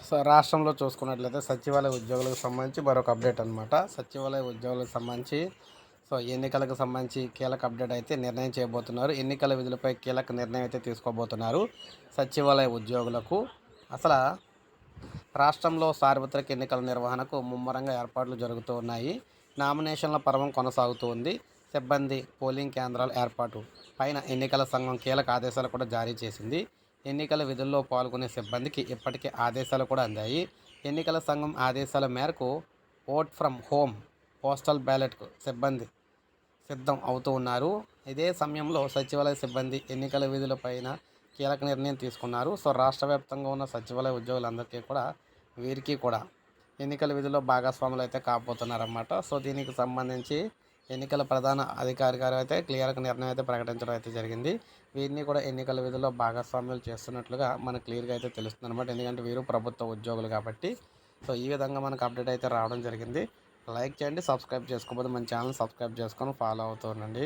So రాష్ట్రంలో చూసుకున్నట్లయితే సచివాలయ ఉద్యోగులకు సంబంధించి మరొక అప్డేట్ అనమాట. సచివాలయ ఉద్యోగులకు సంబంధించి ఎన్నికలకు సంబంధించి కీలక అప్డేట్ అయితే నిర్ణయం చేయబోతున్నారు. ఎన్నికల విధులపై కీలక నిర్ణయం అయితే తీసుకోబోతున్నారు సచివాలయ ఉద్యోగులకు. అసలు రాష్ట్రంలో సార్వత్రిక ఎన్నికల నిర్వహణకు ముమ్మరంగా ఏర్పాట్లు జరుగుతూ ఉన్నాయి. నామినేషన్ల పర్వం కొనసాగుతూ ఉంది. సిబ్బంది పోలింగ్ కేంద్రాల ఏర్పాటు పైన ఎన్నికల సంఘం కీలక ఆదేశాలు కూడా జారీ చేసింది. ఎన్నికల విధుల్లో పాల్గొనే సిబ్బందికి ఇప్పటికే ఆదేశాలు కూడా అందాయి. ఎన్నికల సంఘం ఆదేశాల మేరకు ఓట్ ఫ్రమ్ హోమ్, పోస్టల్ బ్యాలెట్కు సిబ్బంది సిద్ధం అవుతూ ఉన్నారు. ఇదే సమయంలో సచివాలయ సిబ్బంది ఎన్నికల విధులపైన కీలక నిర్ణయం తీసుకున్నారు. రాష్ట్ర వ్యాప్తంగా ఉన్న సచివాలయ ఉద్యోగులందరికీ కూడా వీరికి కూడా ఎన్నికల విధుల్లో భాగస్వాములు అయితే కాబోతున్నారన్నమాట. దీనికి సంబంధించి ఎన్నికల ప్రధాన అధికారి గారు అయితే క్లియర్గా నిర్ణయం అయితే ప్రకటించడం అయితే జరిగింది. వీరిని కూడా ఎన్నికల విధుల్లో భాగస్వామ్యాలు చేస్తున్నట్లుగా మనకు క్లియర్గా అయితే తెలుస్తుంది అనమాట. ఎందుకంటే వీరు ప్రభుత్వ ఉద్యోగులు కాబట్టి. ఈ విధంగా మనకు అప్డేట్ అయితే రావడం జరిగింది. లైక్ చేయండి, సబ్స్క్రైబ్ చేసుకోకపోతే మన ఛానల్ సబ్స్క్రైబ్ చేసుకొని ఫాలో అవుతూ ఉండండి.